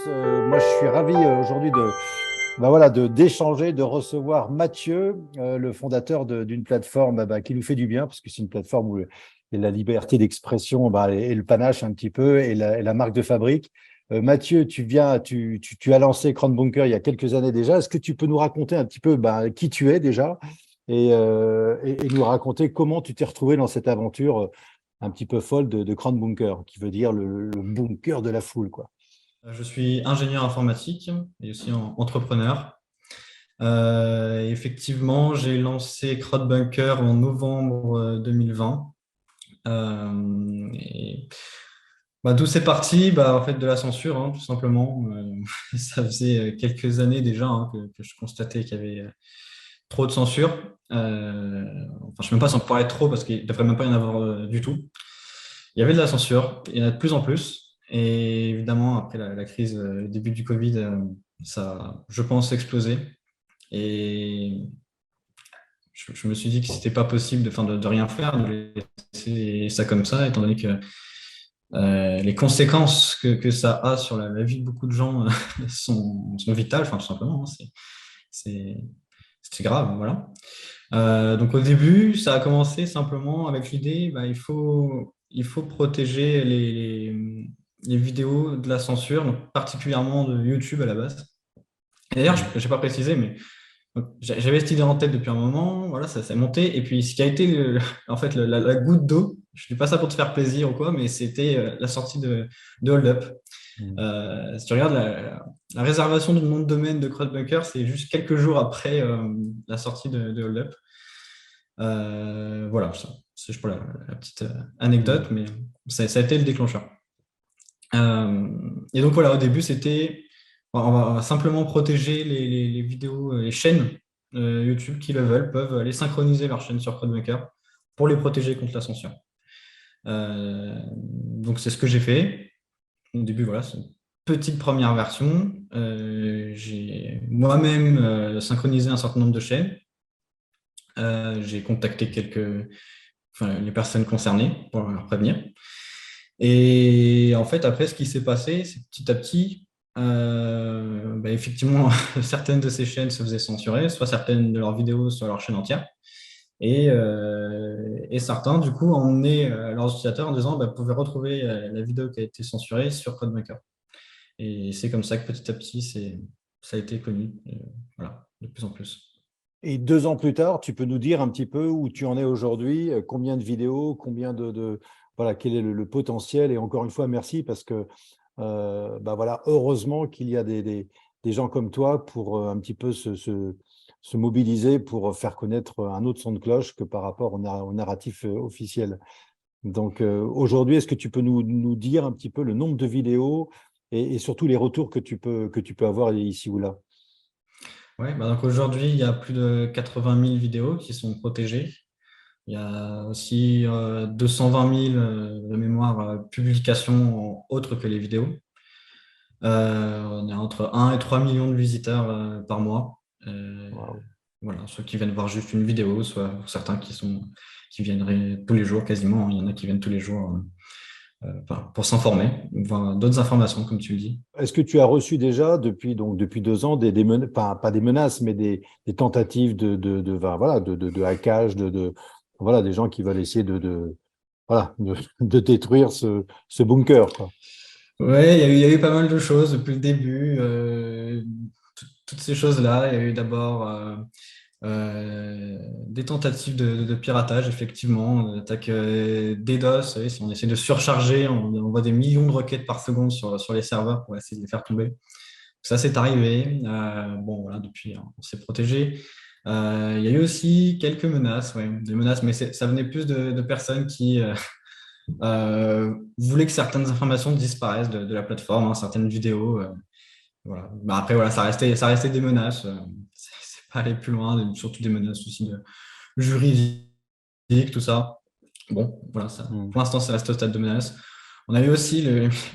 Moi, je suis ravi aujourd'hui d'échanger, de recevoir Mathieu, le fondateur d'une plateforme qui nous fait du bien, parce que c'est une plateforme où la liberté d'expression est le panache un petit peu et la marque de fabrique. Mathieu, tu as lancé Crown Bunker il y a quelques années déjà. Est-ce que tu peux nous raconter un petit peu qui tu es déjà et nous raconter comment tu t'es retrouvé dans cette aventure un petit peu folle de Crown Bunker, qui veut dire le bunker de la foule, quoi. Je suis ingénieur informatique et aussi entrepreneur. Effectivement, j'ai lancé CrowdBunker en novembre 2020. Et, d'où c'est parti? En fait, de la censure, hein, tout simplement. Ça faisait quelques années déjà, hein, que je constatais qu'il y avait trop de censure. Enfin, je ne sais même pas si on pourrait être trop parce qu'il ne devrait même pas y en avoir du tout. Il y avait de la censure, il y en a de plus en plus. Et évidemment, après la crise, le début du Covid, ça a, je pense, explosé. Et je me suis dit que c'était pas possible de rien faire, de laisser ça comme ça, étant donné que les conséquences que ça a sur la vie de beaucoup de gens sont vitales, enfin, tout simplement. Hein. C'est, c'est grave, voilà. Donc au début, ça a commencé simplement avec l'idée, il faut protéger les vidéos de la censure, donc particulièrement de YouTube à la base. Et d'ailleurs, je n'ai pas précisé, mais j'avais cette idée en tête depuis un moment, voilà, ça s'est monté. Et puis ce qui a été en fait la goutte d'eau, je ne dis pas ça pour te faire plaisir ou quoi, mais c'était la sortie de Hold Up. Mm. Si tu regardes la réservation du nom de domaine de CrowdBunker, c'est juste quelques jours après la sortie de Hold Up. Voilà, c'est juste pour la petite anecdote, Mm. mais ça a été le déclencheur. Et donc voilà, au début, c'était on va simplement protéger les vidéos, les chaînes YouTube qui le veulent peuvent aller synchroniser leur chaîne sur CodeMaker pour les protéger contre la censure. Donc c'est ce que j'ai fait. Au début, voilà, c'est une petite première version. J'ai moi-même synchronisé un certain nombre de chaînes. J'ai contacté les personnes concernées pour leur prévenir. Et en fait, après, ce qui s'est passé, c'est petit à petit, effectivement, certaines de ces chaînes se faisaient censurer, soit certaines de leurs vidéos sur leur chaîne entière. Et certains, du coup, ont emmené leurs utilisateurs en disant, vous pouvez retrouver la vidéo qui a été censurée sur CodeMaker. Et c'est comme ça que petit à petit, ça a été connu, voilà, de plus en plus. Et 2 ans plus tard, tu peux nous dire un petit peu où tu en es aujourd'hui, combien de vidéos, voilà, quel est le potentiel. Et encore une fois, merci parce que voilà, heureusement qu'il y a des gens comme toi pour un petit peu se mobiliser pour faire connaître un autre son de cloche que par rapport au narratif officiel. Donc aujourd'hui, est-ce que tu peux nous dire un petit peu le nombre de vidéos et surtout les retours que tu peux avoir ici ou là? Ouais, donc aujourd'hui, il y a plus de 80 000 vidéos qui sont protégées. Il y a aussi 220 000 de mémoire publications autres que les vidéos. On est entre 1 et 3 millions de visiteurs par mois. Euh, Waouh. voilà, ceux qui viennent voir juste une vidéo, soit pour certains qui viendraient tous les jours quasiment. Il y en a qui viennent tous les jours pour s'informer, voir d'autres informations, comme tu le dis. Est-ce que tu as reçu déjà depuis 2 ans pas des menaces, mais des tentatives de hackage, voilà, des gens qui veulent essayer voilà, de détruire ce bunker, quoi. Ouais, il y a eu pas mal de choses depuis le début. Toutes ces choses-là, il y a eu d'abord des tentatives de piratage, effectivement. On attaque DDoS, vous savez, si on essaie de surcharger, on envoie des millions de requêtes par seconde sur les serveurs pour essayer de les faire tomber. Ça, c'est arrivé. Bon, voilà, depuis, hein, on s'est protégé. Il y a eu aussi quelques menaces, ouais, des menaces, mais ça venait plus de personnes qui voulaient que certaines informations disparaissent de la plateforme, hein, certaines vidéos. Voilà. Après, voilà, ça restait des menaces. C'est pas aller plus loin, surtout des menaces aussi de juridiques, tout ça. Bon, voilà, ça, Hmm. pour l'instant, ça reste au stade de menace. On a eu aussi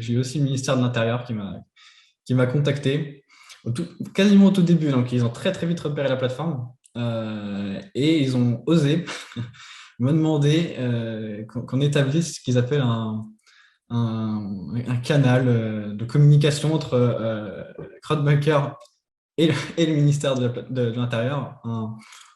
j'ai eu aussi le ministère de l'Intérieur qui m'a contacté quasiment au tout début. Donc, ils ont très, très vite repéré la plateforme et ils ont osé me demander qu'on établisse ce qu'ils appellent un canal de communication entre CrowdBunker et le ministère de l'Intérieur,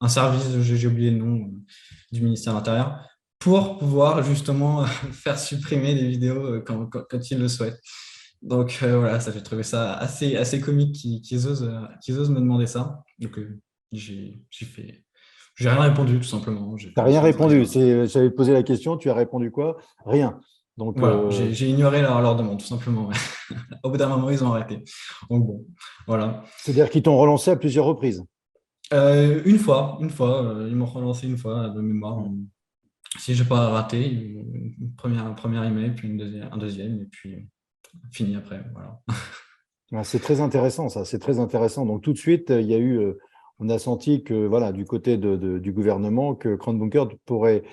un service, j'ai oublié le nom du ministère de l'Intérieur, pour pouvoir justement faire supprimer des vidéos quand ils le souhaitent. Donc voilà, ça j'ai trouvé ça assez comique qu'ils osent me demander ça. Donc j'ai rien répondu tout simplement. J'ai Tu n'as fait rien laisser répondu. tranquille. J'avais posé la question, tu as répondu quoi? Rien. Donc, Voilà, j'ai ignoré leur demande tout simplement. Ouais. Au bout d'un moment, ils ont arrêté. Donc bon, voilà. c'est-à-dire qu'ils t'ont relancé à plusieurs reprises. Une fois, ils m'ont relancé une fois de mémoire. Si j'ai pas raté, un premier email, puis un deuxième, et puis fini après. Voilà. Ah, c'est très intéressant, ça. C'est très intéressant. Donc, tout de suite, il y a eu, on a senti que, voilà, du côté du gouvernement, que Bunker pourrait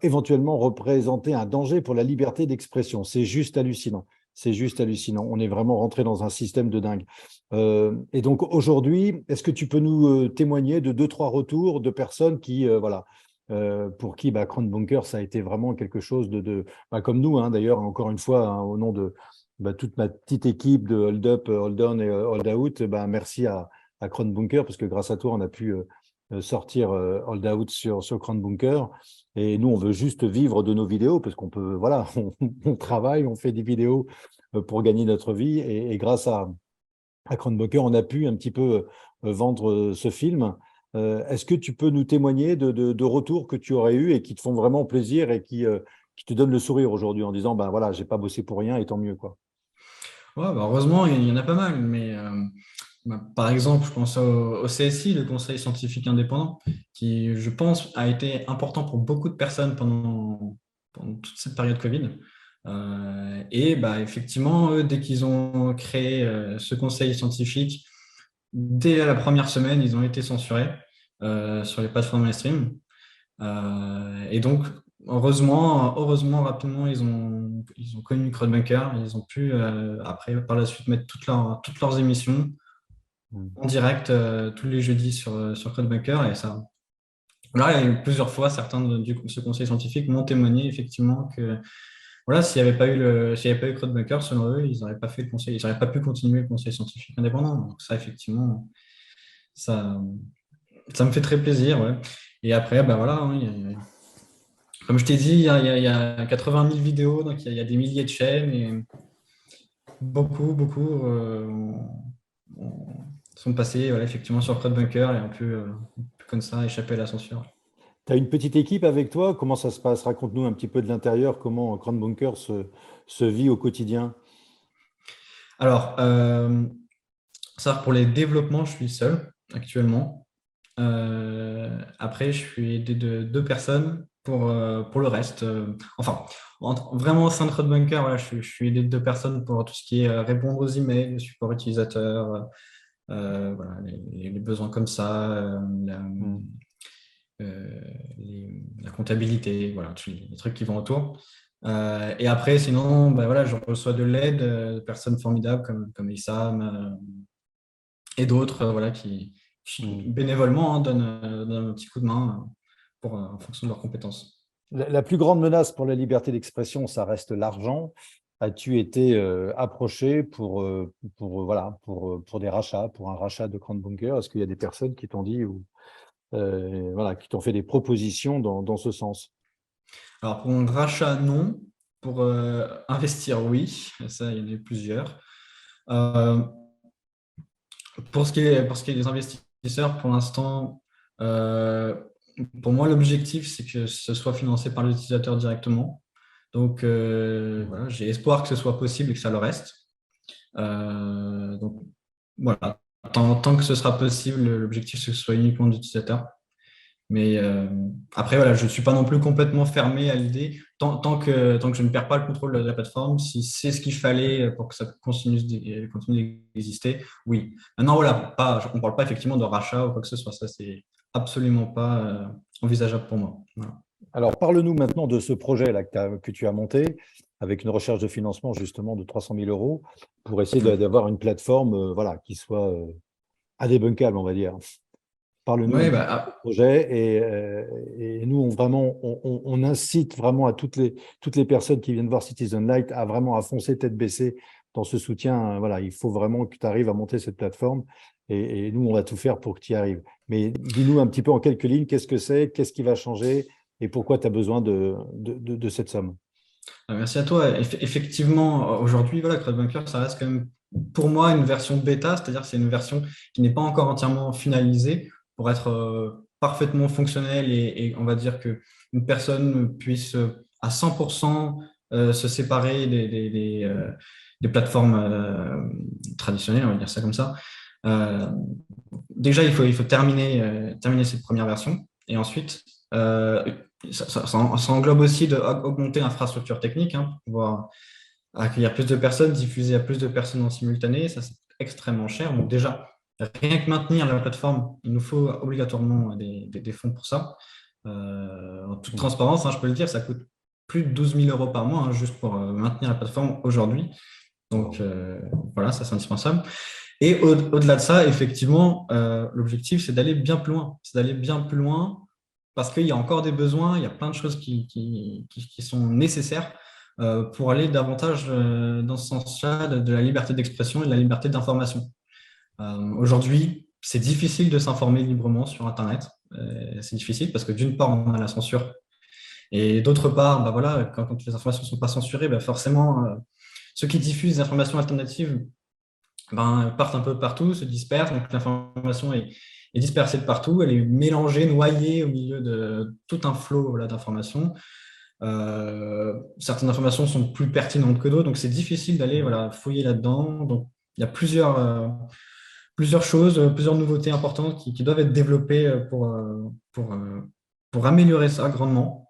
éventuellement représenter un danger pour la liberté d'expression. C'est juste hallucinant. C'est juste hallucinant. On est vraiment rentré dans un système de dingue. Et donc, aujourd'hui, est-ce que tu peux nous témoigner de deux, trois retours de personnes qui, voilà, pour qui Bunker, ça a été vraiment quelque chose comme nous, hein, d'ailleurs, encore une fois, hein, au nom de toute ma petite équipe de Hold Up, Hold On et Hold Out, merci à Bunker, parce que grâce à toi, on a pu sortir Hold Out sur Bunker. Et nous, on veut juste vivre de nos vidéos, parce qu'on peut, voilà, on travaille, on fait des vidéos pour gagner notre vie. Et grâce à Bunker, on a pu un petit peu vendre ce film. Est-ce que tu peux nous témoigner de retours que tu aurais eus et qui te font vraiment plaisir et qui te donnent le sourire aujourd'hui en disant, voilà, j'ai pas bossé pour rien et tant mieux, quoi. Ouais, bah heureusement, il y en a pas mal. Mais par exemple, je pense au CSI, le Conseil scientifique indépendant, qui, je pense, a été important pour beaucoup de personnes pendant toute cette période Covid. Et effectivement, eux, dès qu'ils ont créé ce conseil scientifique, dès la première semaine, ils ont été censurés sur les plateformes mainstream. Et donc, heureusement, rapidement, ils ont connu CrowdBunker. Ils ont pu, après, par la suite, mettre toutes leurs émissions Mm. en direct tous les jeudis sur CrowdBunker. Et ça, là, il y a eu plusieurs fois, certains de ce conseil scientifique m'ont témoigné effectivement que voilà, s'il n'y avait pas eu CrowdBunker, selon eux, ils n'auraient pas fait le conseil, ils n'auraient pas pu continuer le conseil scientifique indépendant. Donc ça, effectivement, ça, ça me fait très plaisir. Ouais. Et après, voilà, hein, comme je t'ai dit, il y a 80 000 vidéos, donc il y a des milliers de chaînes et beaucoup sont passés voilà, effectivement sur CrowdBunker et pu comme ça échapper à la censure. Tu as une petite équipe avec toi? Comment ça se passe? Raconte-nous un petit peu de l'intérieur, comment Bunker se vit au quotidien. Alors, ça, pour les développements, je suis seul actuellement. Après, je suis aidé de deux personnes pour le reste. Enfin, vraiment au sein de CrowdBunker, voilà, je suis aidé de deux personnes pour tout ce qui est répondre aux emails, le support utilisateur, voilà, les besoins comme ça, Mm. la comptabilité, voilà, tous les trucs qui vont autour. Et après, sinon, voilà, je reçois de l'aide de personnes formidables comme Issam et d'autres voilà, qui, Mm. bénévolement donnent un petit coup de main en fonction de leurs compétences. La plus grande menace pour la liberté d'expression, ça reste l'argent. As-tu été approché voilà, pour des rachats, pour un rachat de Bunker? Est-ce qu'il y a des personnes qui t'ont dit ou voilà, qui t'ont fait des propositions dans ce sens? Alors, pour un rachat, non. Pour investir, oui. Ça, il y en a eu plusieurs. Euh, pour ce qui est des investisseurs, pour l'instant, euh, pour moi, l'objectif, c'est que ce soit financé par l'utilisateur directement. Donc, voilà, j'ai espoir que ce soit possible et que ça le reste. Donc, voilà. Tant que ce sera possible, l'objectif, c'est que ce soit uniquement d'utilisateurs. Mais après, voilà, je ne suis pas non plus complètement fermé à l'idée. Tant que je ne perds pas le contrôle de la plateforme, si c'est ce qu'il fallait pour que ça continue d'exister, oui. Maintenant, voilà, on ne parle pas effectivement de rachat ou quoi que ce soit. Ça, c'est absolument pas envisageable pour moi. Voilà. Alors, parle-nous maintenant de ce projet-là que tu as monté avec une recherche de financement justement de 300 000 euros pour essayer d'avoir une plateforme voilà, qui soit débunkable, on va dire. Parle-nous un Ouais, petit peu du projet et nous, on incite vraiment à toutes les personnes qui viennent voir Citizen Light à vraiment à foncer tête baissée dans ce soutien. Voilà, il faut vraiment que tu arrives à monter cette plateforme et nous, on va tout faire pour que tu y arrives. Mais dis-nous un petit peu en quelques lignes, qu'est-ce que c'est, qu'est-ce qui va changer et pourquoi tu as besoin de cette somme. Merci à toi. Effectivement, aujourd'hui, voilà, CloudBunker, ça reste quand même pour moi une version bêta, c'est-à-dire que c'est une version qui n'est pas encore entièrement finalisée pour être parfaitement fonctionnelle et on va dire qu'une personne puisse à 100% se séparer des plateformes traditionnelles, on va dire ça comme ça. Euh, Déjà, il faut terminer cette première version et ensuite, euh, ça englobe aussi d'augmenter l'infrastructure technique hein, pour pouvoir accueillir plus de personnes, diffuser à plus de personnes en simultané. Ça, c'est extrêmement cher. Donc déjà, rien que maintenir la plateforme, il nous faut obligatoirement des fonds pour ça. En toute Mm. transparence, hein, je peux le dire, ça coûte plus de 12 000 euros par mois hein, juste pour maintenir la plateforme aujourd'hui. Donc Wow. voilà, ça c'est indispensable. Et au-delà de ça, effectivement, l'objectif, c'est d'aller bien plus loin. C'est d'aller bien plus loin parce qu'il y a encore des besoins, il y a plein de choses qui sont nécessaires pour aller davantage dans ce sens-là de la liberté d'expression et de la liberté d'information. Aujourd'hui, c'est difficile de s'informer librement sur Internet. C'est difficile parce que d'une part, on a la censure et d'autre part, bah voilà, quand les informations ne sont pas censurées, bah forcément, ceux qui diffusent des informations alternatives partent un peu partout, se dispersent. Donc l'information est dispersée de partout, elle est mélangée, noyée au milieu de tout un flot voilà, d'informations. Certaines informations sont plus pertinentes que d'autres, donc c'est difficile d'aller voilà, fouiller là-dedans. Donc il y a plusieurs choses, plusieurs nouveautés importantes qui doivent être développées pour, euh, pour améliorer ça grandement.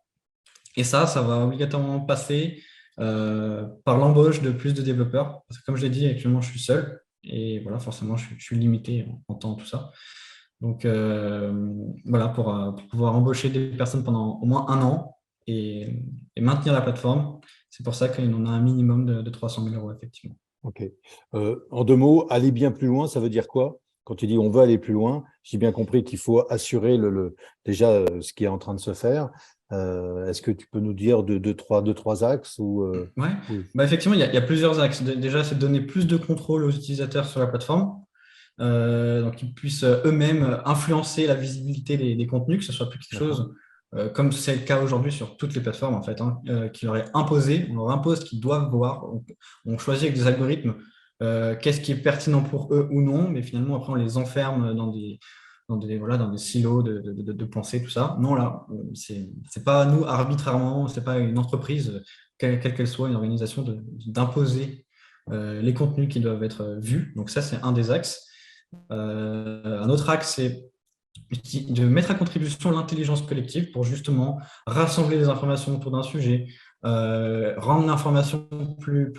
Et ça va obligatoirement passer par l'embauche de plus de développeurs. Parce que comme je l'ai dit, actuellement, je suis seul. Et voilà, forcément, je suis limité en temps, tout ça. Donc voilà, pour pouvoir embaucher des personnes pendant au moins un an et maintenir la plateforme. C'est pour ça qu'il en a un minimum de 300 000 euros, effectivement. OK. En deux mots, aller bien plus loin, ça veut dire quoi? Quand tu dis on veut aller plus loin, j'ai bien compris qu'il faut assurer déjà ce qui est en train de se faire. Est-ce que tu peux nous dire deux, trois axes Ouais, ou- effectivement, il y a plusieurs axes. Déjà, c'est de donner plus de contrôle aux utilisateurs sur la plateforme. Donc qu'ils puissent eux-mêmes influencer la visibilité des contenus, que ce soit plus quelque D'accord. chose, comme c'est le cas aujourd'hui sur toutes les plateformes, en fait, hein, qui leur est imposé, on leur impose ce qu'ils doivent voir. On choisit avec des algorithmes qu'est-ce qui est pertinent pour eux ou non, mais finalement, après, on les enferme voilà, dans des silos de pensée, tout ça. Non, là, c'est pas à nous arbitrairement, c'est pas une entreprise, quelle qu'elle soit, une organisation, d'imposer les contenus qui doivent être vus. Donc ça, c'est un des axes. Un autre axe, c'est de mettre à contribution l'intelligence collective pour justement rassembler les informations autour d'un sujet, rendre l'information plus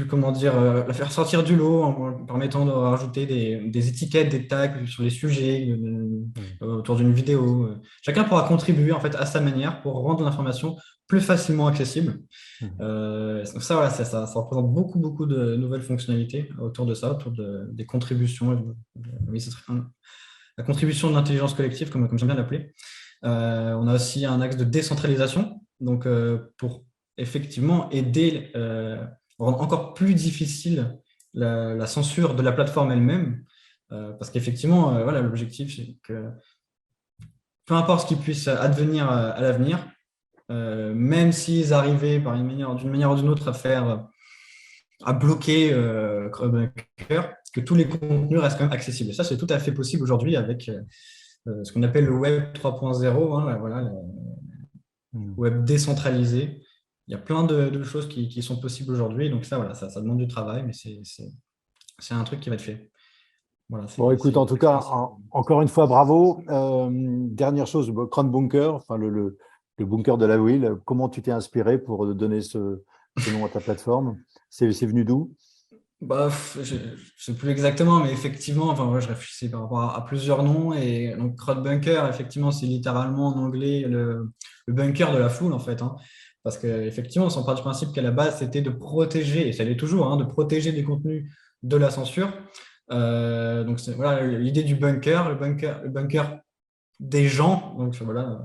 comment dire, la faire sortir du lot en permettant de rajouter des étiquettes, des tags sur les sujets Mm. autour d'une vidéo. Chacun pourra contribuer en fait à sa manière pour rendre l'information plus facilement accessible. Mhm. Donc ça, voilà, ça représente beaucoup de nouvelles fonctionnalités autour de ça, des contributions. Oui, ce serait la contribution de l'intelligence collective, comme j'aime bien l'appeler. On a aussi un axe de décentralisation, donc pour effectivement aider, rendre encore plus difficile la censure de la plateforme elle-même, parce qu'effectivement, voilà, l'objectif, c'est que peu importe ce qui puisse advenir à l'avenir, même s'ils arrivaient d'une manière ou d'une autre à bloquer Crowdbunker, que tous les contenus restent quand même accessibles. Et ça, c'est tout à fait possible aujourd'hui avec ce qu'on appelle le Web 3.0, hein, voilà, le Mm. web décentralisé. Il y a plein de choses qui sont possibles aujourd'hui. Donc ça, voilà, ça demande du travail, mais c'est un truc qui va être fait. Voilà, Bon, écoute, en c'est tout cas, l'extension. encore une fois, bravo. Dernière chose, Crown Bunker, enfin le bunker de la ville, comment tu t'es inspiré pour donner ce nom à ta plateforme? C'est venu d'où? Je ne sais plus exactement, mais effectivement, enfin, ouais, je réfléchissais par rapport à plusieurs noms. Et donc, Crowdbunker, effectivement, c'est littéralement en anglais le bunker de la foule, en fait. Hein. Parce qu'effectivement, on part du principe qu'à la base, c'était de protéger, et ça l'est toujours, hein, de protéger des contenus de la censure. Donc, voilà l'idée du bunker, le bunker des gens. Donc, voilà,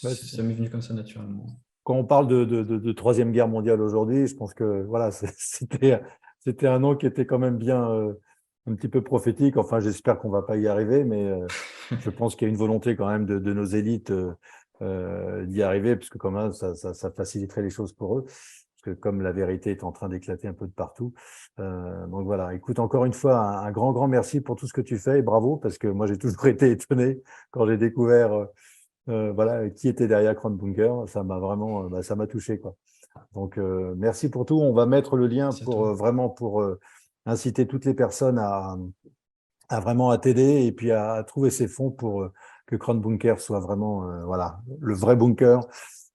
Ouais, ça m'est venu comme ça naturellement. quand on parle de Troisième Guerre mondiale aujourd'hui, je pense que voilà, c'était un nom qui était quand même bien un petit peu prophétique. Enfin, j'espère qu'on va pas y arriver, mais je pense qu'il y a une volonté quand même de nos élites d'y arriver, parce que quand même, ça faciliterait les choses pour eux. Parce que comme la vérité est en train d'éclater un peu de partout. Donc voilà, écoute, encore une fois, un grand, grand merci pour tout ce que tu fais et bravo, parce que moi, j'ai toujours été étonné quand j'ai découvert voilà, qui était derrière Crown Bunker. Ça m'a vraiment, ça m'a touché, quoi. Donc, merci pour tout. On va mettre le lien C'est à toi. pour vraiment pour inciter toutes les personnes à vraiment à t'aider et puis à trouver ces fonds pour que Crown Bunker soit vraiment, voilà, le vrai bunker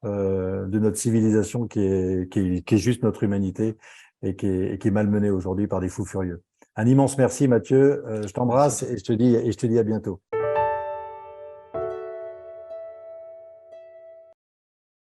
de notre civilisation qui est juste notre humanité et qui est malmenée aujourd'hui par des fous furieux. Un immense merci, Mathieu. Je Merci à t'embrasse toi. et je te dis à bientôt.